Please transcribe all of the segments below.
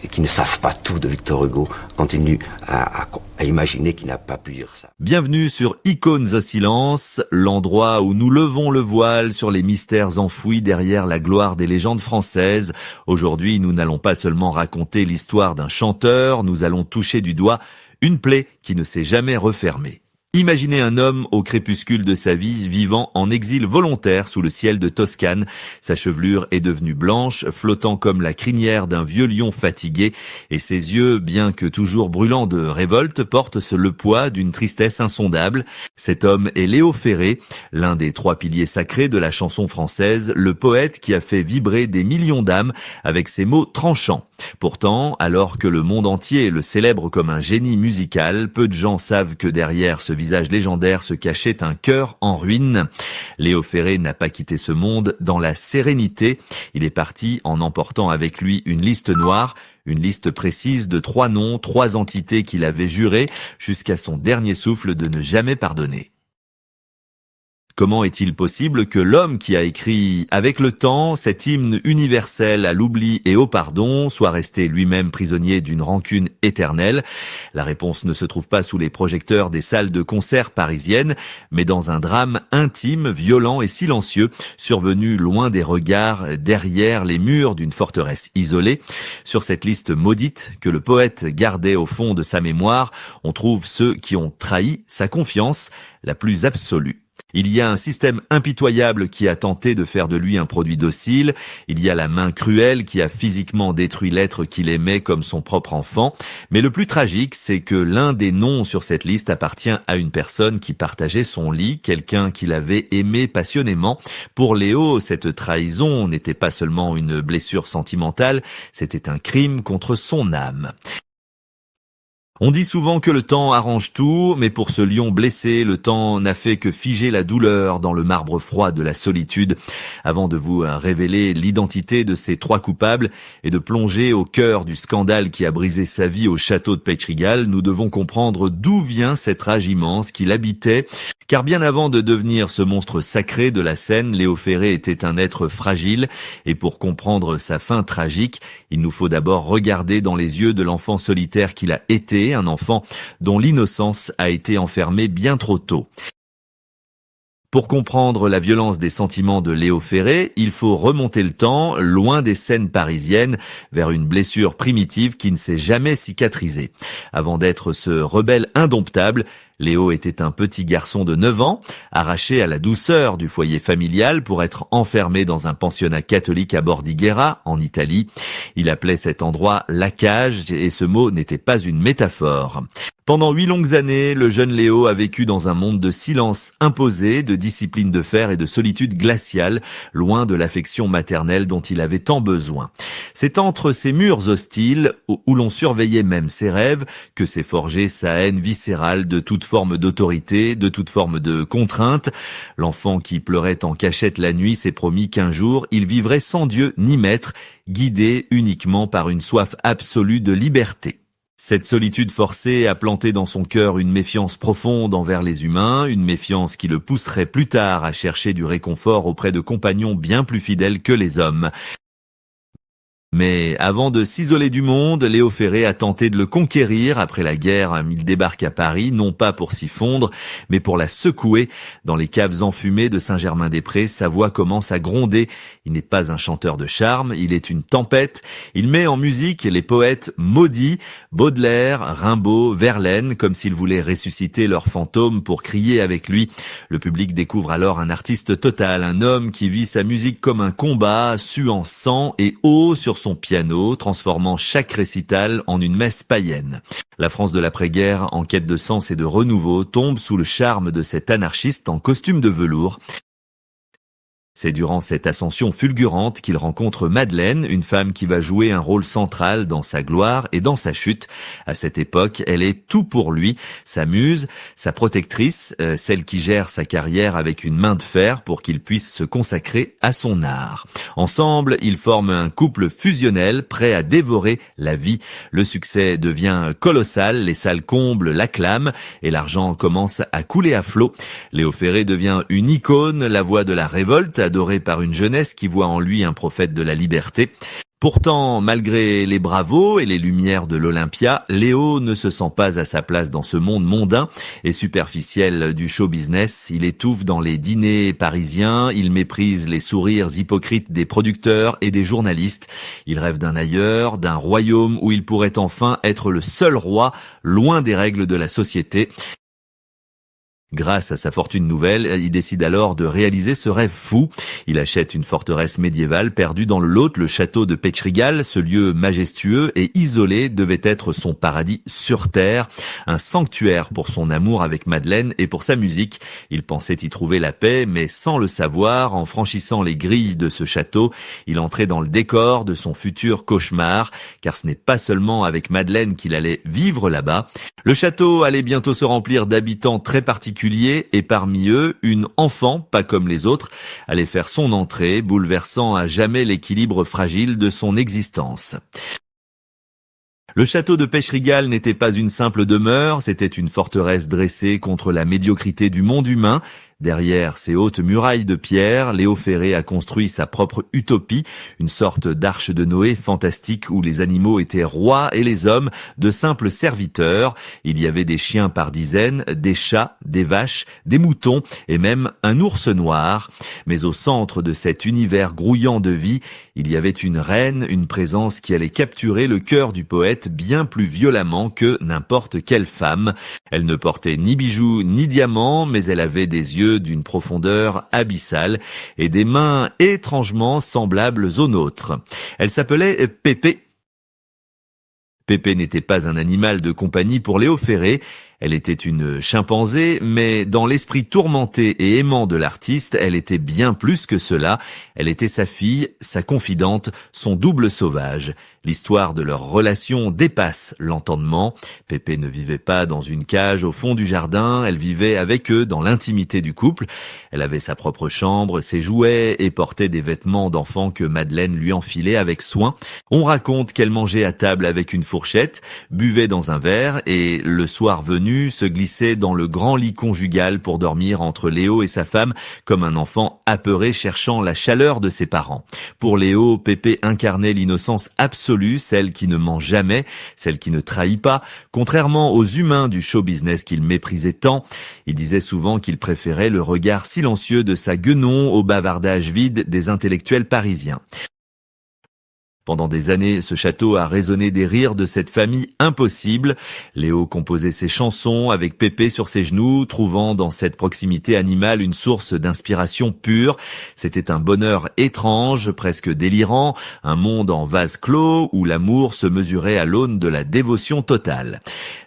qui ne savent pas tout de Victor Hugo continuent à imaginer qu'il n'a pas pu dire ça. Bienvenue sur Icônes au silence, l'endroit où nous levons le voile sur les mystères enfouis derrière la gloire des légendes françaises. Aujourd'hui, nous n'allons pas seulement raconter l'histoire d'un chanteur, nous allons toucher du doigt une plaie qui ne s'est jamais refermée. Imaginez un homme au crépuscule de sa vie vivant en exil volontaire sous le ciel de Toscane. Sa chevelure est devenue blanche, flottant comme la crinière d'un vieux lion fatigué, et ses yeux, bien que toujours brûlants de révolte, portent le poids d'une tristesse insondable. Cet homme est Léo Ferré, l'un des trois piliers sacrés de la chanson française, le poète qui a fait vibrer des millions d'âmes avec ses mots tranchants. Pourtant, alors que le monde entier le célèbre comme un génie musical, peu de gens savent que derrière ce visage légendaire se cachait un cœur en ruine. Léo Ferré n'a pas quitté ce monde dans la sérénité. Il est parti en emportant avec lui une liste noire, une liste précise de 3 noms, 3 entités qu'il avait juré jusqu'à son dernier souffle de ne jamais pardonner. Comment est-il possible que l'homme qui a écrit avec le temps cet hymne universel à l'oubli et au pardon soit resté lui-même prisonnier d'une rancune éternelle? La réponse ne se trouve pas sous les projecteurs des salles de concert parisiennes, mais dans un drame intime, violent et silencieux, survenu loin des regards, derrière les murs d'une forteresse isolée. Sur cette liste maudite que le poète gardait au fond de sa mémoire, on trouve ceux qui ont trahi sa confiance la plus absolue. Il y a un système impitoyable qui a tenté de faire de lui un produit docile. Il y a la main cruelle qui a physiquement détruit l'être qu'il aimait comme son propre enfant. Mais le plus tragique, c'est que l'un des noms sur cette liste appartient à une personne qui partageait son lit, quelqu'un qu'il avait aimé passionnément. Pour Léo, cette trahison n'était pas seulement une blessure sentimentale, c'était un crime contre son âme. On dit souvent que le temps arrange tout, mais pour ce lion blessé, le temps n'a fait que figer la douleur dans le marbre froid de la solitude. Avant de vous révéler l'identité de ces 3 coupables et de plonger au cœur du scandale qui a brisé sa vie au château de Petrigal, nous devons comprendre d'où vient cette rage immense qui l'habitait. Car bien avant de devenir ce monstre sacré de la scène, Léo Ferré était un être fragile, et pour comprendre sa fin tragique, il nous faut d'abord regarder dans les yeux de l'enfant solitaire qu'il a été, un enfant dont l'innocence a été enfermée bien trop tôt. Pour comprendre la violence des sentiments de Léo Ferré, il faut remonter le temps, loin des scènes parisiennes, vers une blessure primitive qui ne s'est jamais cicatrisée. Avant d'être ce rebelle indomptable, Léo était un petit garçon de 9 ans, arraché à la douceur du foyer familial pour être enfermé dans un pensionnat catholique à Bordighera, en Italie. Il appelait cet endroit la cage, et ce mot n'était pas une métaphore. Pendant 8 longues années, le jeune Léo a vécu dans un monde de silence imposé, de discipline de fer et de solitude glaciale, loin de l'affection maternelle dont il avait tant besoin. C'est entre ces murs hostiles, où l'on surveillait même ses rêves, que s'est forgée sa haine viscérale de toute forme d'autorité, de toute forme de contrainte. L'enfant qui pleurait en cachette la nuit s'est promis qu'un jour, il vivrait sans Dieu ni maître, guidé uniquement par une soif absolue de liberté. Cette solitude forcée a planté dans son cœur une méfiance profonde envers les humains, une méfiance qui le pousserait plus tard à chercher du réconfort auprès de compagnons bien plus fidèles que les hommes. Mais avant de s'isoler du monde, Léo Ferré a tenté de le conquérir. Après la guerre, il débarque à Paris, non pas pour s'y fondre, mais pour la secouer. Dans les caves enfumées de Saint-Germain-des-Prés, sa voix commence à gronder. Il n'est pas un chanteur de charme, il est une tempête. Il met en musique les poètes maudits, Baudelaire, Rimbaud, Verlaine, comme s'il voulait ressusciter leurs fantômes pour crier avec lui. Le public découvre alors un artiste total, un homme qui vit sa musique comme un combat, suant sang et eau sur son piano, transformant chaque récital en une messe païenne. La France de l'après-guerre, en quête de sens et de renouveau, tombe sous le charme de cet anarchiste en costume de velours. C'est durant cette ascension fulgurante qu'il rencontre Madeleine, une femme qui va jouer un rôle central dans sa gloire et dans sa chute. À cette époque, elle est tout pour lui, sa muse, sa protectrice, celle qui gère sa carrière avec une main de fer pour qu'il puisse se consacrer à son art. Ensemble, ils forment un couple fusionnel, prêt à dévorer la vie. Le succès devient colossal, les salles combles l'acclament et l'argent commence à couler à flot. Léo Ferré devient une icône, la voix de la révolte, adoré par une jeunesse qui voit en lui un prophète de la liberté. Pourtant, malgré les bravos et les lumières de l'Olympia, Léo ne se sent pas à sa place dans ce monde mondain et superficiel du show business. Il étouffe dans les dîners parisiens, il méprise les sourires hypocrites des producteurs et des journalistes. Il rêve d'un ailleurs, d'un royaume où il pourrait enfin être le seul roi, loin des règles de la société. Grâce à sa fortune nouvelle, il décide alors de réaliser ce rêve fou. Il achète une forteresse médiévale perdue dans le Lot, le château de Petrigal. Ce lieu majestueux et isolé devait être son paradis sur terre, un sanctuaire pour son amour avec Madeleine et pour sa musique. Il pensait y trouver la paix, mais sans le savoir, en franchissant les grilles de ce château, il entrait dans le décor de son futur cauchemar, car ce n'est pas seulement avec Madeleine qu'il allait vivre là-bas. Le château allait bientôt se remplir d'habitants très particuliers, et parmi eux, une enfant, pas comme les autres, allait faire son entrée, bouleversant à jamais l'équilibre fragile de son existence. Le château de Petrigal n'était pas une simple demeure, c'était une forteresse dressée contre la médiocrité du monde humain. Derrière ces hautes murailles de pierre, Léo Ferré a construit sa propre utopie, une sorte d'arche de Noé fantastique où les animaux étaient rois et les hommes de simples serviteurs. Il y avait des chiens par dizaines, des chats, des vaches, des moutons et même un ours noir. Mais au centre de cet univers grouillant de vie, il y avait une reine, une présence qui allait capturer le cœur du poète bien plus violemment que n'importe quelle femme. Elle ne portait ni bijoux ni diamants, mais elle avait des yeux d'une profondeur abyssale et des mains étrangement semblables aux nôtres. Elle s'appelait Pépé. Pépé n'était pas un animal de compagnie pour Léo Ferré. Elle était une chimpanzé, mais dans l'esprit tourmenté et aimant de l'artiste, elle était bien plus que cela. Elle était sa fille, sa confidente, son double sauvage. L'histoire de leur relation dépasse l'entendement. Pépé ne vivait pas dans une cage au fond du jardin, elle vivait avec eux dans l'intimité du couple. Elle avait sa propre chambre, ses jouets et portait des vêtements d'enfant que Madeleine lui enfilait avec soin. On raconte qu'elle mangeait à table avec une fourchette, buvait dans un verre et, le soir venu, se glissait dans le grand lit conjugal pour dormir entre Léo et sa femme comme un enfant apeuré cherchant la chaleur de ses parents. Pour Léo, Pépé incarnait l'innocence absolue, celle qui ne ment jamais, celle qui ne trahit pas, contrairement aux humains du show business qu'il méprisait tant. Il disait souvent qu'il préférait le regard silencieux de sa guenon au bavardage vide des intellectuels parisiens. Pendant des années, ce château a résonné des rires de cette famille impossible. Léo composait ses chansons avec Pépé sur ses genoux, trouvant dans cette proximité animale une source d'inspiration pure. C'était un bonheur étrange, presque délirant, un monde en vase clos où l'amour se mesurait à l'aune de la dévotion totale.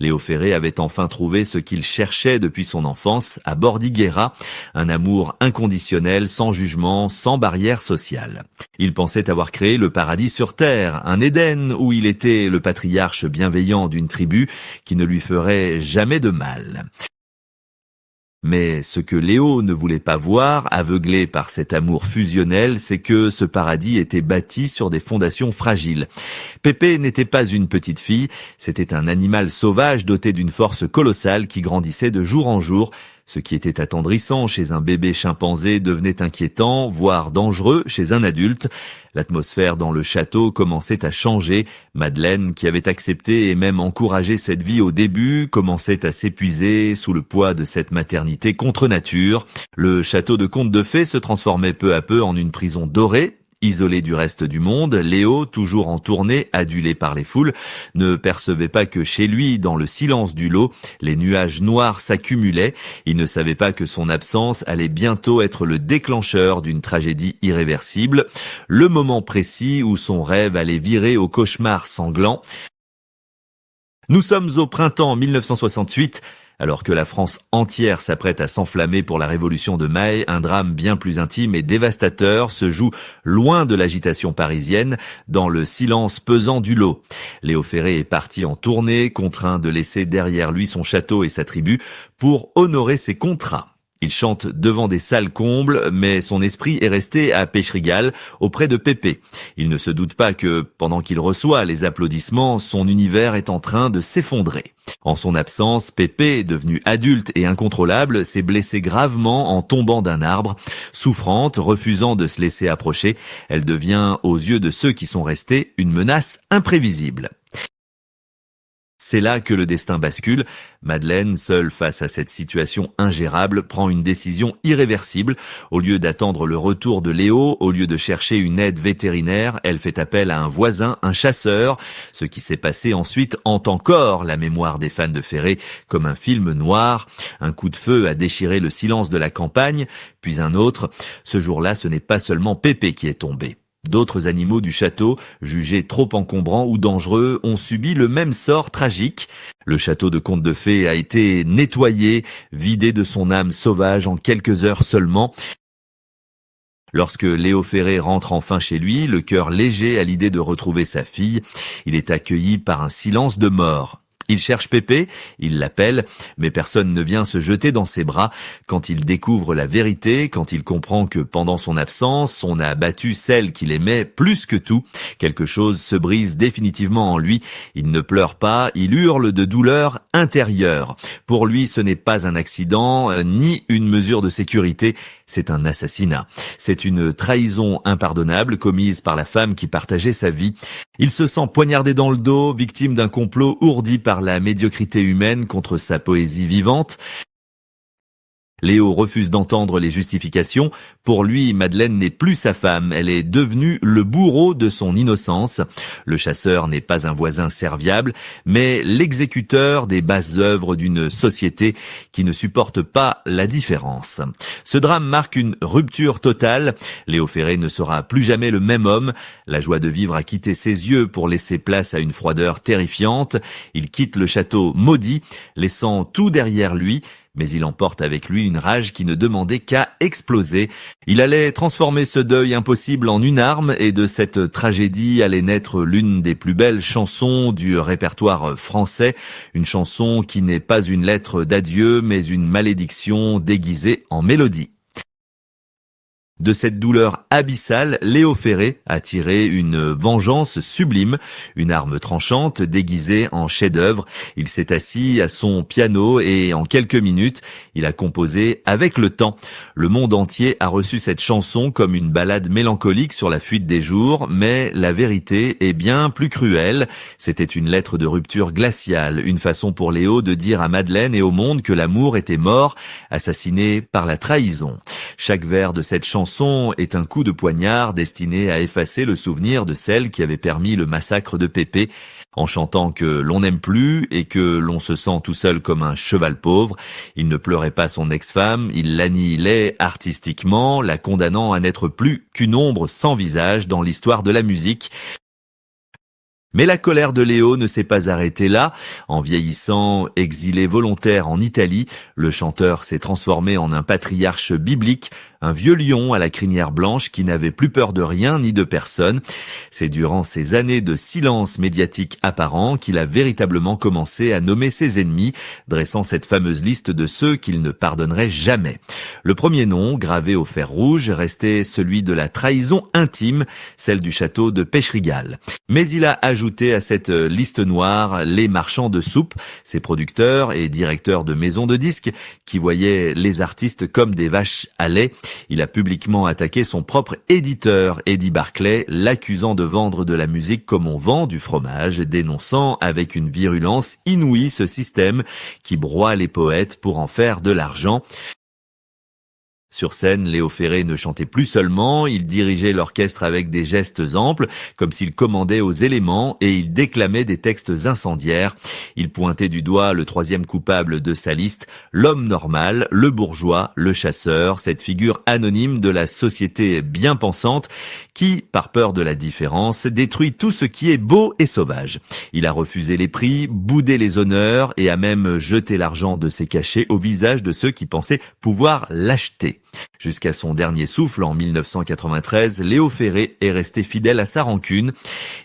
Léo Ferré avait enfin trouvé ce qu'il cherchait depuis son enfance à Bordighera, un amour inconditionnel, sans jugement, sans barrière sociale. Il pensait avoir créé le paradis sur terre, un Éden où il était le patriarche bienveillant d'une tribu qui ne lui ferait jamais de mal. Mais ce que Léo ne voulait pas voir, aveuglé par cet amour fusionnel, c'est que ce paradis était bâti sur des fondations fragiles. Pépé n'était pas une petite fille, c'était un animal sauvage doté d'une force colossale qui grandissait de jour en jour. Ce qui était attendrissant chez un bébé chimpanzé devenait inquiétant, voire dangereux chez un adulte. L'atmosphère dans le château commençait à changer. Madeleine, qui avait accepté et même encouragé cette vie au début, commençait à s'épuiser sous le poids de cette maternité contre nature. Le château de contes de fées se transformait peu à peu en une prison dorée. Isolé du reste du monde, Léo, toujours en tournée, adulé par les foules, ne percevait pas que chez lui, dans le silence du lot, les nuages noirs s'accumulaient. Il ne savait pas que son absence allait bientôt être le déclencheur d'une tragédie irréversible, le moment précis où son rêve allait virer au cauchemar sanglant. Nous sommes au printemps 1968. Alors que la France entière s'apprête à s'enflammer pour la Révolution de Mai, un drame bien plus intime et dévastateur se joue loin de l'agitation parisienne, dans le silence pesant du lot. Léo Ferré est parti en tournée, contraint de laisser derrière lui son château et sa tribu pour honorer ses contrats. Il chante devant des salles combles, mais son esprit est resté à Pêcherigal, auprès de Pépé. Il ne se doute pas que, pendant qu'il reçoit les applaudissements, son univers est en train de s'effondrer. En son absence, Pépé, devenu adulte et incontrôlable, s'est blessé gravement en tombant d'un arbre. Souffrante, refusant de se laisser approcher, elle devient, aux yeux de ceux qui sont restés, une menace imprévisible. C'est là que le destin bascule. Madeleine, seule face à cette situation ingérable, prend une décision irréversible. Au lieu d'attendre le retour de Léo, au lieu de chercher une aide vétérinaire, elle fait appel à un voisin, un chasseur. Ce qui s'est passé ensuite hante encore la mémoire des fans de Ferré comme un film noir. Un coup de feu a déchiré le silence de la campagne, puis un autre. Ce jour-là, ce n'est pas seulement Pépé qui est tombé. D'autres animaux du château, jugés trop encombrants ou dangereux, ont subi le même sort tragique. Le château de Contes de Fées a été nettoyé, vidé de son âme sauvage en quelques heures seulement. Lorsque Léo Ferré rentre enfin chez lui, le cœur léger à l'idée de retrouver sa fille, il est accueilli par un silence de mort. Il cherche Pépé, il l'appelle, mais personne ne vient se jeter dans ses bras. Quand il découvre la vérité, quand il comprend que pendant son absence, on a abattu celle qu'il aimait plus que tout, quelque chose se brise définitivement en lui. Il ne pleure pas, il hurle de douleur intérieure. Pour lui, ce n'est pas un accident, ni une mesure de sécurité, c'est un assassinat. C'est une trahison impardonnable commise par la femme qui partageait sa vie. Il se sent poignardé dans le dos, victime d'un complot ourdi par la médiocrité humaine contre sa poésie vivante. Léo refuse d'entendre les justifications. Pour lui, Madeleine n'est plus sa femme, elle est devenue le bourreau de son innocence. Le chasseur n'est pas un voisin serviable, mais l'exécuteur des basses œuvres d'une société qui ne supporte pas la différence. Ce drame marque une rupture totale. Léo Ferré ne sera plus jamais le même homme. La joie de vivre a quitté ses yeux pour laisser place à une froideur terrifiante. Il quitte le château maudit, laissant tout derrière lui. Mais il emporte avec lui une rage qui ne demandait qu'à exploser. Il allait transformer ce deuil impossible en une arme, et de cette tragédie allait naître l'une des plus belles chansons du répertoire français, une chanson qui n'est pas une lettre d'adieu, mais une malédiction déguisée en mélodie. De cette douleur abyssale, Léo Ferré a tiré une vengeance sublime, une arme tranchante déguisée en chef-d'œuvre. Il s'est assis à son piano et en quelques minutes, il a composé avec le temps. Le monde entier a reçu cette chanson comme une ballade mélancolique sur la fuite des jours, mais la vérité est bien plus cruelle. C'était une lettre de rupture glaciale, une façon pour Léo de dire à Madeleine et au monde que l'amour était mort, assassiné par la trahison. Chaque vers de cette chanson est un coup de poignard destiné à effacer le souvenir de celle qui avait permis le massacre de Pépé. En chantant que l'on n'aime plus et que l'on se sent tout seul comme un cheval pauvre, il ne pleurait pas son ex-femme, il l'annihilait artistiquement, la condamnant à n'être plus qu'une ombre sans visage dans l'histoire de la musique. Mais la colère de Léo ne s'est pas arrêtée là. En vieillissant, exilé volontaire en Italie, le chanteur s'est transformé en un patriarche biblique, un vieux lion à la crinière blanche qui n'avait plus peur de rien ni de personne. C'est durant ces années de silence médiatique apparent qu'il a véritablement commencé à nommer ses ennemis, dressant cette fameuse liste de ceux qu'il ne pardonnerait jamais. Le premier nom, gravé au fer rouge, restait celui de la trahison intime, celle du château de Pêcherigal. Mais il a ajouté à cette liste noire les marchands de soupe, ses producteurs et directeurs de maisons de disques qui voyaient les artistes comme des vaches à lait. Il a publiquement attaqué son propre éditeur, Eddie Barclay, l'accusant de vendre de la musique comme on vend du fromage, dénonçant avec une virulence inouïe ce système qui broie les poètes pour en faire de l'argent. Sur scène, Léo Ferré ne chantait plus seulement, il dirigeait l'orchestre avec des gestes amples, comme s'il commandait aux éléments, et il déclamait des textes incendiaires. Il pointait du doigt le troisième coupable de sa liste, l'homme normal, le bourgeois, le chasseur, cette figure anonyme de la société bien pensante, qui, par peur de la différence, détruit tout ce qui est beau et sauvage. Il a refusé les prix, boudé les honneurs, et a même jeté l'argent de ses cachets au visage de ceux qui pensaient pouvoir l'acheter. Jusqu'à son dernier souffle en 1993, Léo Ferré est resté fidèle à sa rancune.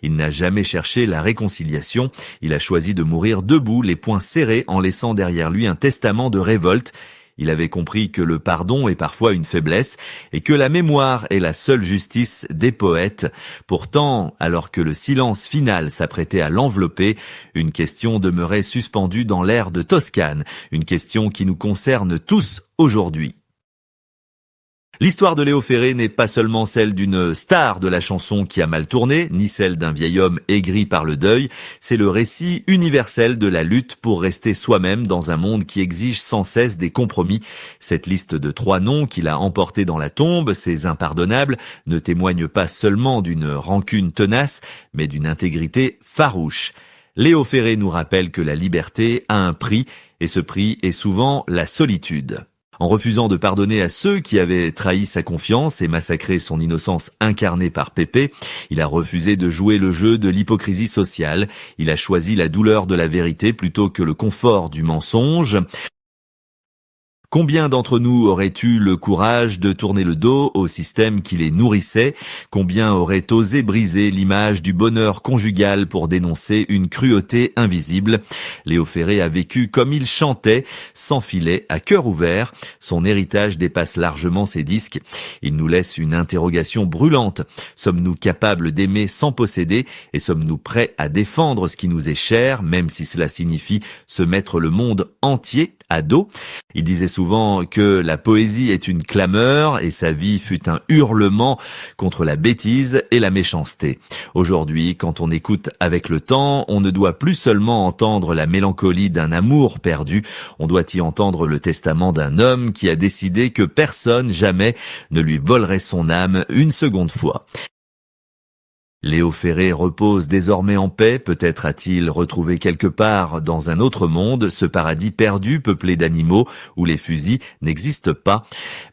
Il n'a jamais cherché la réconciliation. Il a choisi de mourir debout, les poings serrés, en laissant derrière lui un testament de révolte. Il avait compris que le pardon est parfois une faiblesse et que la mémoire est la seule justice des poètes. Pourtant, alors que le silence final s'apprêtait à l'envelopper, une question demeurait suspendue dans l'air de Toscane, une question qui nous concerne tous aujourd'hui. L'histoire de Léo Ferré n'est pas seulement celle d'une star de la chanson qui a mal tourné, ni celle d'un vieil homme aigri par le deuil, c'est le récit universel de la lutte pour rester soi-même dans un monde qui exige sans cesse des compromis. Cette liste de 3 noms qu'il a emportés dans la tombe, ces impardonnables, ne témoigne pas seulement d'une rancune tenace, mais d'une intégrité farouche. Léo Ferré nous rappelle que la liberté a un prix, et ce prix est souvent la solitude. En refusant de pardonner à ceux qui avaient trahi sa confiance et massacré son innocence incarnée par Pépé, il a refusé de jouer le jeu de l'hypocrisie sociale. Il a choisi la douleur de la vérité plutôt que le confort du mensonge. Combien d'entre nous auraient eu le courage de tourner le dos au système qui les nourrissait? Combien auraient osé briser l'image du bonheur conjugal pour dénoncer une cruauté invisible? Léo Ferré a vécu comme il chantait, sans filet, à cœur ouvert. Son héritage dépasse largement ses disques. Il nous laisse une interrogation brûlante. Sommes-nous capables d'aimer sans posséder et sommes-nous prêts à défendre ce qui nous est cher, même si cela signifie se mettre le monde entier à dos? Il disait souvent que la poésie est une clameur et sa vie fut un hurlement contre la bêtise et la méchanceté. Aujourd'hui, quand on écoute avec le temps, on ne doit plus seulement entendre la mélancolie d'un amour perdu, on doit y entendre le testament d'un homme qui a décidé que personne jamais ne lui volerait son âme une seconde fois. Léo Ferré repose désormais en paix, peut-être a-t-il retrouvé quelque part dans un autre monde ce paradis perdu peuplé d'animaux où les fusils n'existent pas.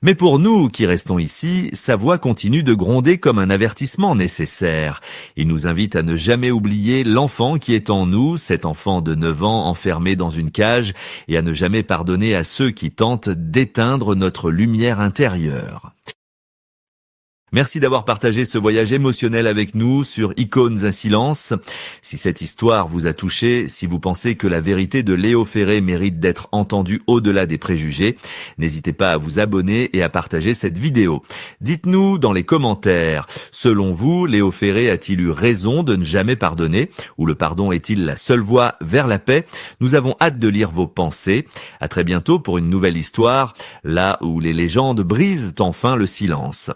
Mais pour nous qui restons ici, sa voix continue de gronder comme un avertissement nécessaire. Il nous invite à ne jamais oublier l'enfant qui est en nous, cet enfant de 9 ans enfermé dans une cage, et à ne jamais pardonner à ceux qui tentent d'éteindre notre lumière intérieure. Merci d'avoir partagé ce voyage émotionnel avec nous sur Icônes à silence. Si cette histoire vous a touché, si vous pensez que la vérité de Léo Ferré mérite d'être entendue au-delà des préjugés, n'hésitez pas à vous abonner et à partager cette vidéo. Dites-nous dans les commentaires, selon vous, Léo Ferré a-t-il eu raison de ne jamais pardonner? Ou le pardon est-il la seule voie vers la paix? Nous avons hâte de lire vos pensées. À très bientôt pour une nouvelle histoire, là où les légendes brisent enfin le silence.